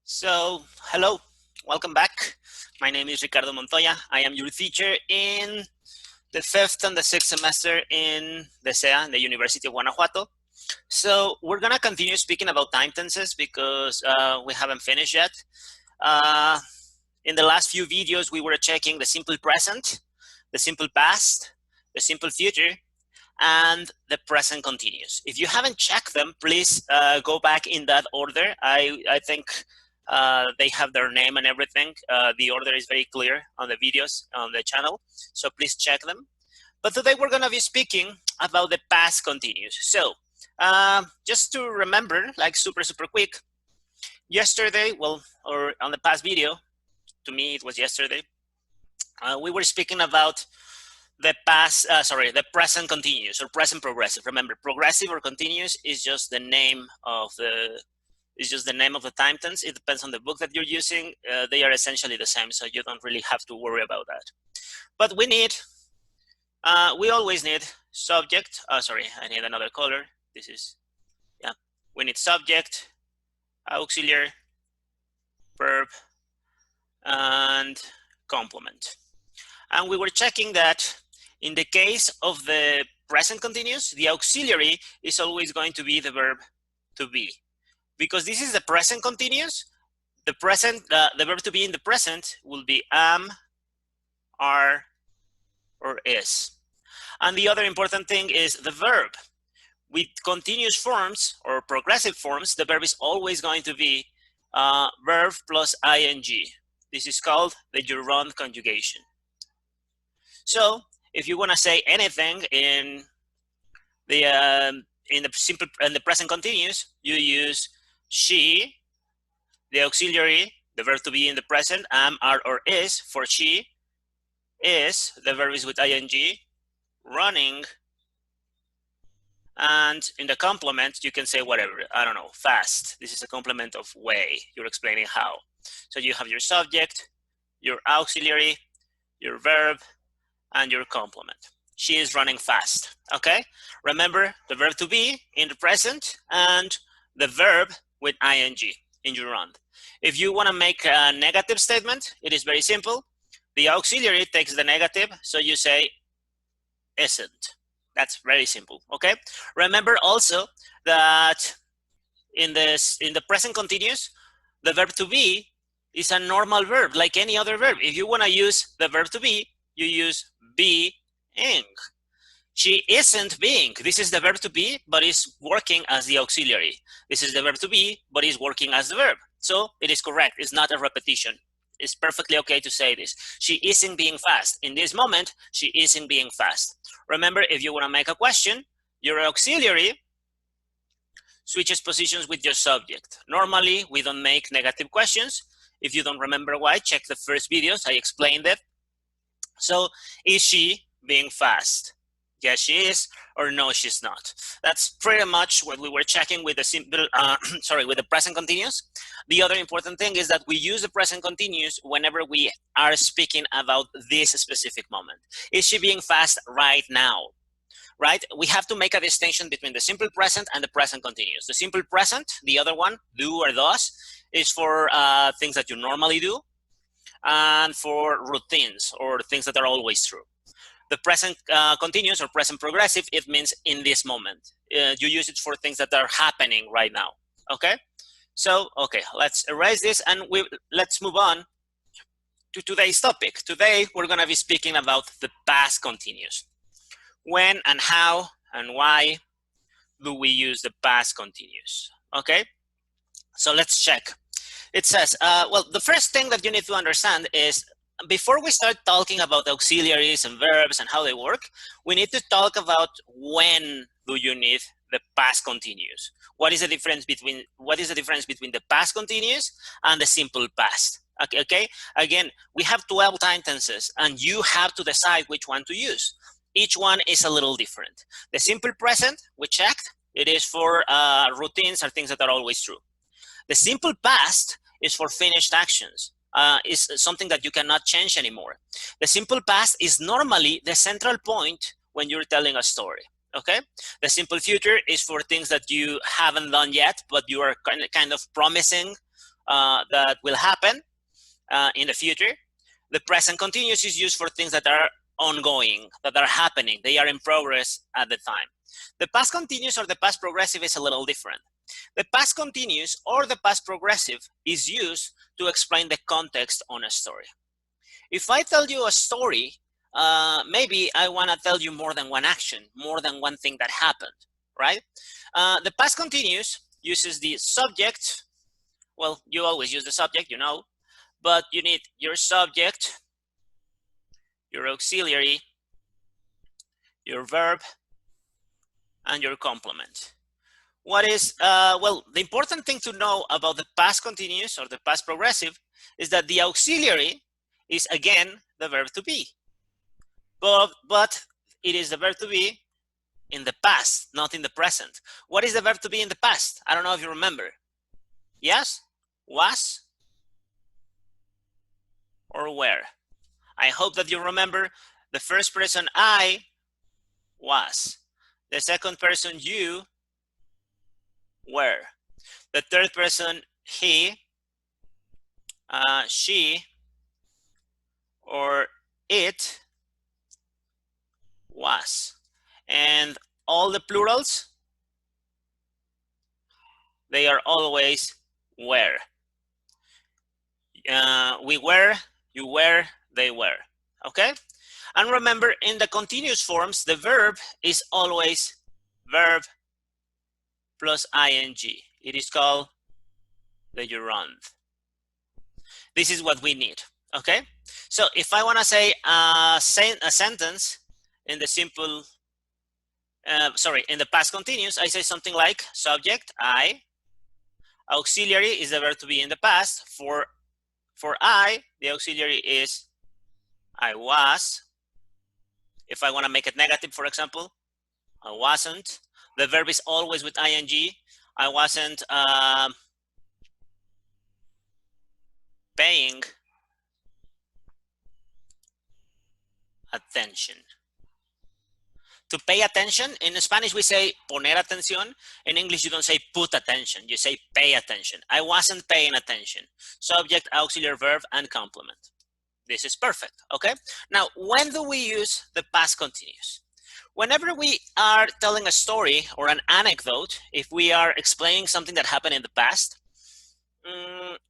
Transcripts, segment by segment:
So, hello, welcome back. My name is Ricardo Montoya. I am your teacher in the 5th and the 6th semester in the SEA, in the University of Guanajuato. So, we're gonna continue speaking about time tenses because we haven't finished yet. In the last few videos, we were checking the simple present, the simple past, the simple future, and the present continuous. If you haven't checked them, please go back in that order. I think they have their name and everything. The order is very clear on the videos on the channel, so please check them. But today we're going to be speaking about the past continuous. So just to remember, like super quick, yesterday, well, or on the past video, to me it was yesterday, we were speaking about the the present continuous or present progressive. Remember, progressive or continuous is just the name of the time tense. It depends on the book that you're using. They are essentially the same, so you don't really have to worry about that. But we always need subject. Sorry, I need another color. This is, yeah. We need subject, auxiliary, verb, and complement. And we were checking that in the case of the present continuous, the auxiliary is always going to be the verb to be. Because this is the present continuous, the verb to be in the present will be am, are, or is. And the other important thing is the verb. With continuous forms or progressive forms, the verb is always going to be verb plus ing. This is called the gerund conjugation. So if you want to say anything in the present continuous, you use she, the auxiliary, the verb to be in the present, am, are, or is. For she, is, the verb is with ing, running, and in the complement, you can say whatever. I don't know, fast. This is a complement of way. You're explaining how. So you have your subject, your auxiliary, your verb, and your complement. She is running fast, okay? Remember the verb to be in the present and the verb with ing in gerund. If you want to make a negative statement, it is very simple. The auxiliary takes the negative, so you say isn't. That's very simple, okay? Remember also that in the present continuous, the verb to be is a normal verb, like any other verb. If you want to use the verb to be, you use being. She isn't being. This is the verb to be, but is working as the auxiliary. This is the verb to be, but is working as the verb. So it is correct. It's not a repetition. It's perfectly okay to say this. She isn't being fast. In this moment, she isn't being fast. Remember, if you want to make a question, your auxiliary switches positions with your subject. Normally, we don't make negative questions. If you don't remember why, check the first videos. I explained it. So, is she being fast? Yes, she is, or no, she's not. That's pretty much what we were checking with the simple, with the present continuous. The other important thing is that we use the present continuous whenever we are speaking about this specific moment. Is she being fast right now? Right? We have to make a distinction between the simple present and the present continuous. The simple present, the other one, do or does, is for things that you normally do, and for routines or things that are always true. The present continuous or present progressive, it means in this moment. You use it for things that are happening right now, okay? So, okay, let's erase this and let's move on to today's topic. Today, we're gonna be speaking about the past continuous. When and how and why do we use the past continuous, okay? So let's check. It says, well, the first thing that you need to understand is before we start talking about auxiliaries and verbs and how they work, we need to talk about when do you need the past continuous. What is the difference between the past continuous and the simple past? Okay. Again, we have 12 time tenses, and you have to decide which one to use. Each one is a little different. The simple present, we checked, it is for routines or things that are always true. The simple past is for finished actions. Is something that you cannot change anymore. The simple past is normally the central point when you're telling a story, okay? The simple future is for things that you haven't done yet, but you are kind of promising that will happen in the future. The present continuous is used for things that are ongoing, that are happening. They are in progress at the time. The past continuous or the past progressive is a little different. The past continuous or the past progressive is used to explain the context on a story. If I tell you a story, maybe I want to tell you more than one action, more than one thing that happened, right? The past continuous uses the subject. Well, you always use the subject, you know, but you need your subject, your auxiliary, your verb, and your complement. What is, well, the important thing to know about the past continuous or the past progressive is that the auxiliary is, again, the verb to be. But it is the verb to be in the past, not in the present. What is the verb to be in the past? I don't know if you remember. Yes? Was? Or were? I hope that you remember. The first person, I, was. The second person, you, were. The third person, he, she, or it, was. And all the plurals, they are always were. We were, you were, they were. Okay? And remember, in the continuous forms, the verb is always verb plus ing. It is called the gerund. This is what we need. Okay? So if I want to say a sentence in the simple, in the past continuous, I say something like subject, I, auxiliary is the verb to be in the past. For I, the auxiliary is I was. If I want to make it negative, for example, I wasn't. The verb is always with ing. I wasn't paying attention. To pay attention, in Spanish we say poner atención. In English you don't say put attention, you say pay attention. I wasn't paying attention. Subject, auxiliary verb, and complement. This is perfect, okay? Now, when do we use the past continuous? Whenever we are telling a story or an anecdote, if we are explaining something that happened in the past,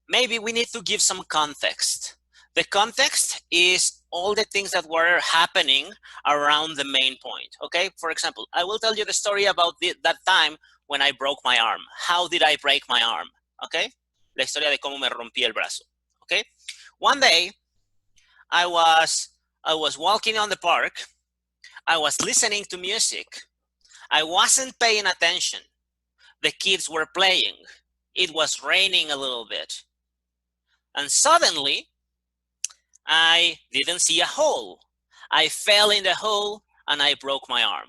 maybe we need to give some context. The context is all the things that were happening around the main point, okay? For example, I will tell you the story about that time when I broke my arm. How did I break my arm, okay? La historia de cómo me rompí el brazo, okay? One day, I was walking on the park. I was listening to music. I wasn't paying attention. The kids were playing. It was raining a little bit. And suddenly, I didn't see a hole. I fell in the hole and I broke my arm.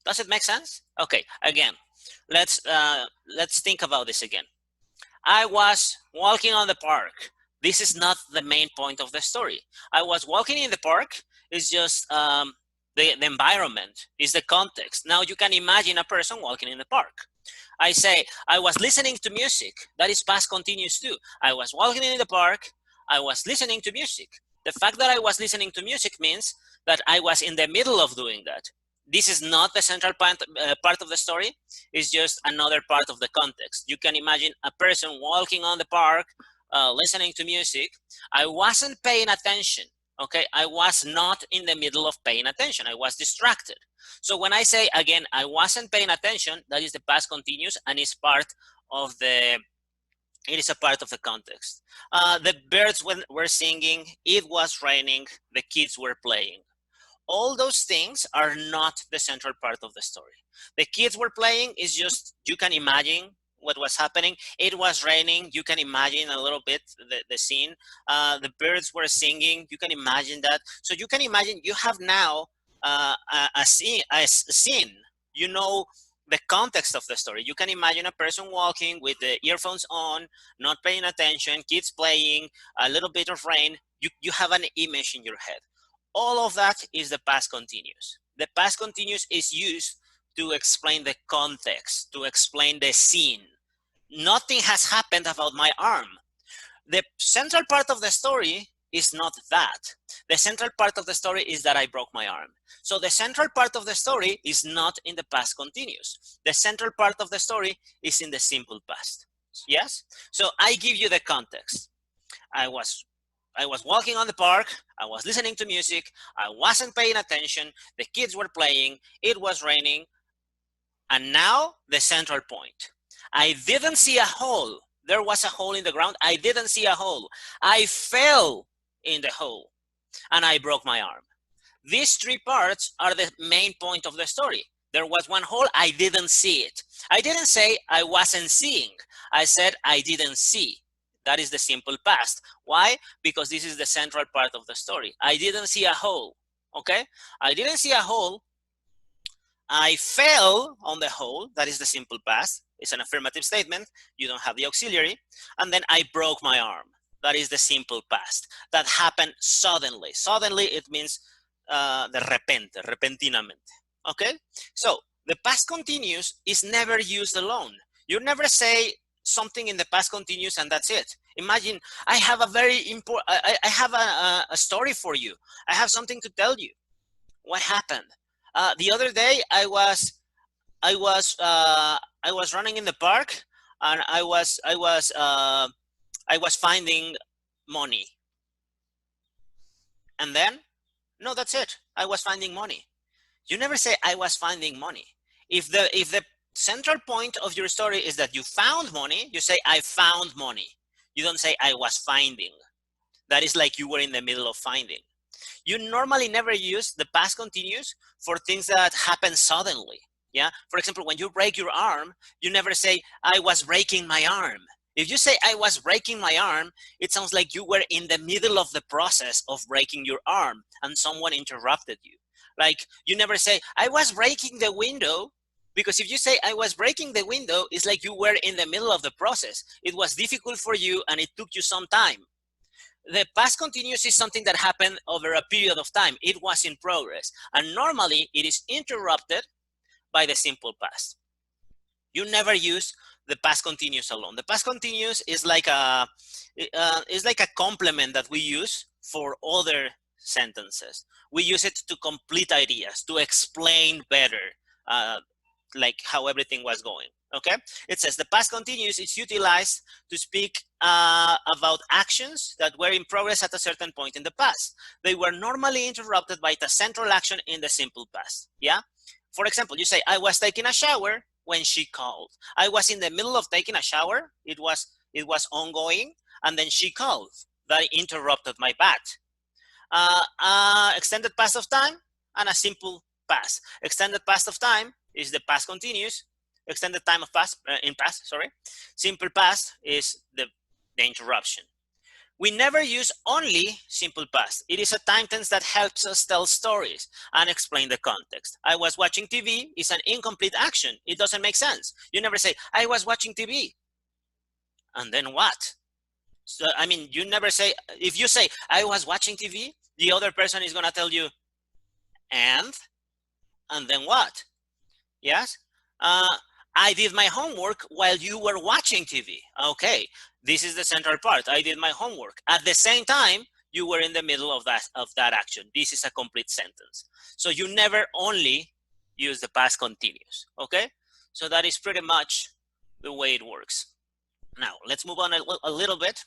Does it make sense? Okay, again, let's think about this again. I was walking on the park. This is not the main point of the story. I was walking in the park. It's just the environment, is the context. Now you can imagine a person walking in the park. I say, I was listening to music. That is past continuous too. I was walking in the park. I was listening to music. The fact that I was listening to music means that I was in the middle of doing that. This is not the central part of the story. It's just another part of the context. You can imagine a person walking on the park, listening to music. I wasn't paying attention. Okay, I was not in the middle of paying attention. I was distracted. So when I say, again, I wasn't paying attention, that is the past continuous and is part of the, it is a part of the context. The birds were singing, it was raining, the kids were playing. All those things are not the central part of the story. The kids were playing is just, you can imagine what was happening. It was raining. You can imagine a little bit the scene. The birds were singing. You can imagine that. So you can imagine you have now a scene. You know the context of the story. You can imagine a person walking with the earphones on, not paying attention, kids playing, a little bit of rain. You have an image in your head. All of that is the past continuous. The past continuous is used to explain the context, to explain the scene. Nothing has happened about my arm. The central part of the story is not that. The central part of the story is that I broke my arm. So the central part of the story is not in the past continuous. The central part of the story is in the simple past. Yes? So I give you the context. I was walking on the park, I was listening to music, I wasn't paying attention, the kids were playing, it was raining, and now the central point. I didn't see a hole. There was a hole in the ground. I didn't see a hole. I fell in the hole and I broke my arm. These three parts are the main point of the story. There was one hole, I didn't see it. I didn't say I wasn't seeing. I said I didn't see. That is the simple past. Why? Because this is the central part of the story. I didn't see a hole, okay? I didn't see a hole. I fell on the hole. That is the simple past. It's an affirmative statement. You don't have the auxiliary. And then I broke my arm. That is the simple past. That happened suddenly. Suddenly, it means de repente, repentinamente. Okay? So the past continuous is never used alone. You never say something in the past continuous and that's it. Imagine, I have a very important, I have a story for you. I have something to tell you. What happened? The other day, I was running in the park, and I was finding money. And then, no, that's it. I was finding money. You never say I was finding money. If the central point of your story is that you found money, you say I found money. You don't say I was finding. That is like you were in the middle of finding. You normally never use the past continuous for things that happen suddenly. Yeah. For example, when you break your arm, you never say, I was breaking my arm. If you say, I was breaking my arm, it sounds like you were in the middle of the process of breaking your arm and someone interrupted you. Like, you never say, I was breaking the window, because if you say, I was breaking the window, it's like you were in the middle of the process. It was difficult for you and it took you some time. The past continuous is something that happened over a period of time. It was in progress. And normally it is interrupted by the simple past. You never use the past continuous alone. The past continuous is like a complement that we use for other sentences. We use it to complete ideas, to explain better, like how everything was going. Okay, it says the past continuous is utilized to speak about actions that were in progress at a certain point in the past. They were normally interrupted by the central action in the simple past. Yeah. For example, you say, I was taking a shower when she called. I was in the middle of taking a shower. It was ongoing, and then she called. That interrupted my bath. Extended past of time and a simple past. Extended past of time is the past continuous. Extended time of past, sorry. Simple past is the interruption. We never use only simple past. It is a time tense that helps us tell stories and explain the context. I was watching TV is an incomplete action. It doesn't make sense. You never say, I was watching TV. And then what? So, I mean, you never say, if you say, I was watching TV, the other person is going to tell you, and then what? Yes? I did my homework while you were watching TV. Okay, this is the central part. I did my homework. At the same time, you were in the middle of that action. This is a complete sentence. So you never only use the past continuous. Okay, so that is pretty much the way it works. Now let's move on a little bit,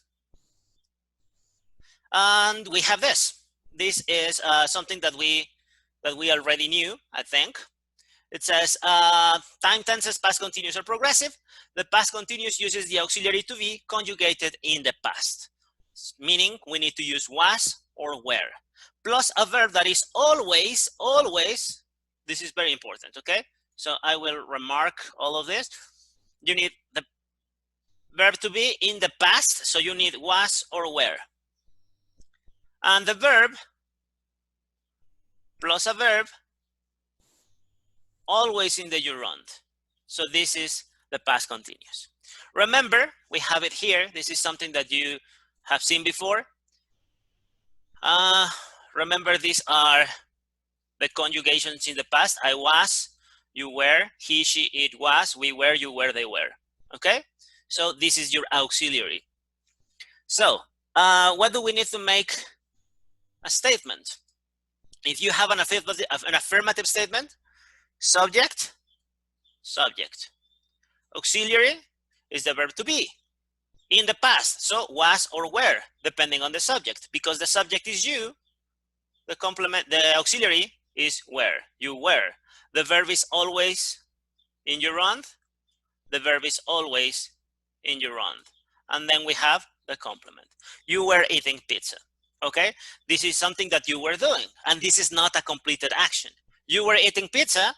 and we have this. This is something that we already knew, I think. It says time tenses, past continuous or progressive. The past continuous uses the auxiliary to be conjugated in the past, meaning we need to use was or were, plus a verb that is always, always. This is very important, okay? So I will remark all of this. You need the verb to be in the past, so you need was or were. And the verb plus a verb always in the gerund. So this is the past continuous. Remember, we have it here. This is something that you have seen before. Remember, these are the conjugations in the past. I was, you were, he, she, it was, we were, you were, they were. Okay? So this is your auxiliary. So what do we need to make a statement? If you have an affirmative statement, subject, subject. Auxiliary is the verb to be. In the past, so was or were, depending on the subject. Because the subject is you, the complement, the auxiliary is were, you were. The verb is always in gerund. The verb is always in gerund. And then we have the complement. You were eating pizza, okay? This is something that you were doing, and this is not a completed action. You were eating pizza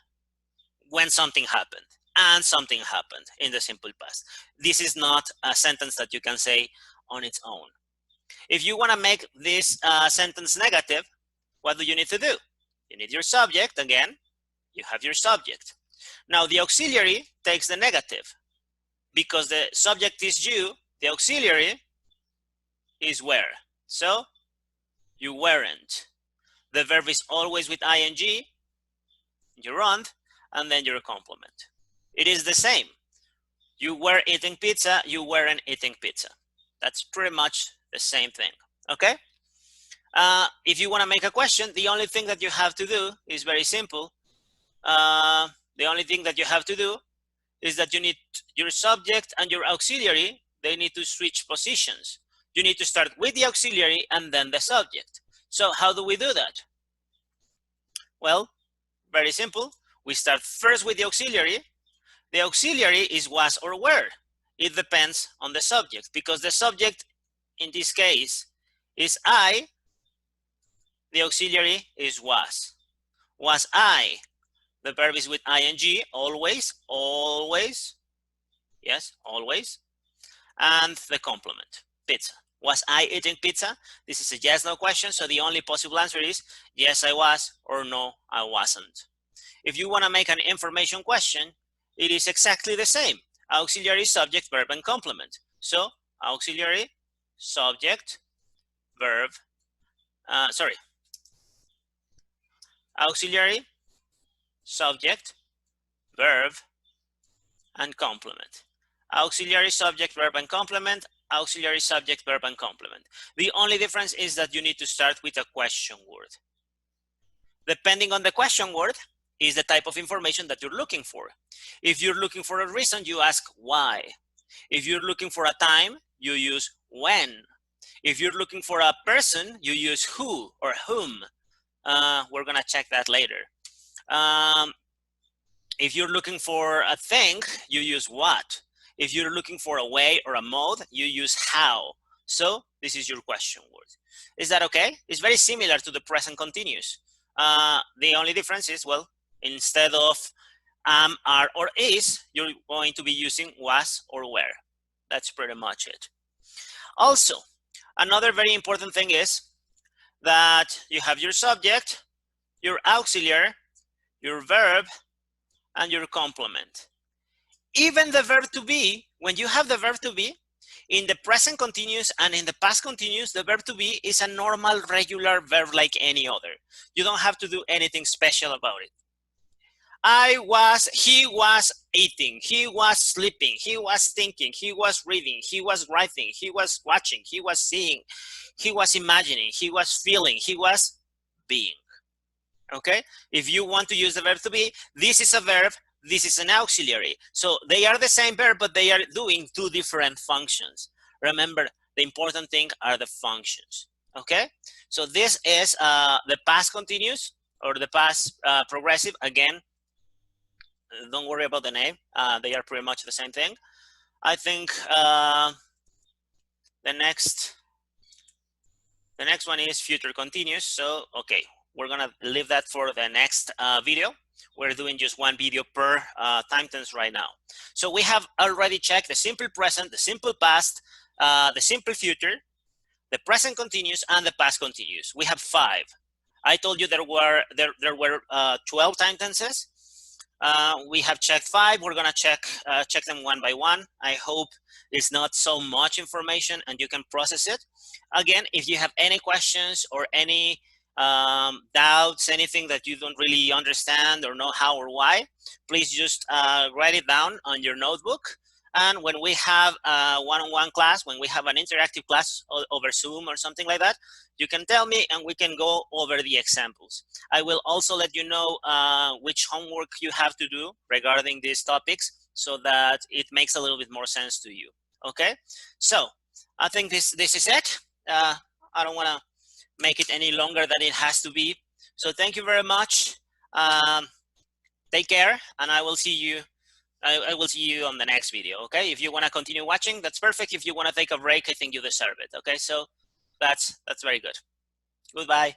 when something happened, and something happened in the simple past. This is not a sentence that you can say on its own. If you want to make this sentence negative, what do you need to do? You need your subject. Again, you have your subject. Now the auxiliary takes the negative. Because the subject is you, the auxiliary is were. So you weren't. The verb is always with ing, gerund, and then your complement. It is the same. You were eating pizza, you weren't eating pizza. That's pretty much the same thing, okay? If you want to make a question, the only thing that you have to do is very simple. The only thing that you have to do is that you need your subject and your auxiliary, they need to switch positions. You need to start with the auxiliary and then the subject. So how do we do that? Well, very simple. We start first with the auxiliary. The auxiliary is was or were. It depends on the subject, because the subject in this case is I, the auxiliary is was. Was I. The verb is with ing, always, always. Yes, always. And the complement, pizza. Was I eating pizza? This is a yes, no question, so the only possible answer is yes, I was, or no, I wasn't. If you want to make an information question, it is exactly the same. Auxiliary, subject, verb, and complement. So auxiliary, subject, verb, auxiliary, subject, verb, and complement. Auxiliary, subject, verb, and complement. Auxiliary, subject, verb, and complement. The only difference is that you need to start with a question word. Depending on the question word is the type of information that you're looking for. If you're looking for a reason, you ask why. If you're looking for a time, you use when. If you're looking for a person, you use who or whom. We're gonna check that later. If you're looking for a thing, you use what. If you're looking for a way or a mode, you use how. So this is your question word. Is that okay? It's very similar to the present continuous. The only difference is, well, instead of am, are, or is, you're going to be using was or were. That's pretty much it. Also, another very important thing is that you have your subject, your auxiliary, your verb, and your complement. Even the verb to be, when you have the verb to be, in the present continuous and in the past continuous, the verb to be is a normal, regular verb like any other. You don't have to do anything special about it. He was eating, he was sleeping, he was thinking, he was reading, he was writing, he was watching, he was seeing, he was imagining, he was feeling, he was being. Okay? If you want to use the verb to be, this is a verb, this is an auxiliary. So they are the same verb, but they are doing two different functions. Remember, the important thing are the functions. Okay? So this is the past continuous or the past progressive. Again, don't worry about the name. They are pretty much the same thing. I think the next one is future continuous. So, okay, we're gonna leave that for the next video. We're doing just one video per time tense right now. So we have already checked the simple present, the simple past, the simple future, the present continuous, and the past continuous. We have 5. I told you there were 12 time tenses. We have checked 5. We're gonna check them one by one. I hope it's not so much information and you can process it. Again, if you have any questions or any doubts, anything that you don't really understand or know how or why, please just write it down on your notebook And when we have a one-on-one class, when we have an interactive class over Zoom or something like that, you can tell me and we can go over the examples. I will also let you know which homework you have to do regarding these topics so that it makes a little bit more sense to you. Okay, so I think this is it. I don't want to make it any longer than it has to be. So thank you very much. Take care, and I will see you. I will see you on the next video. Okay, if you want to continue watching, that's perfect. If you want to take a break, I think you deserve it. Okay, so that's very good. Goodbye.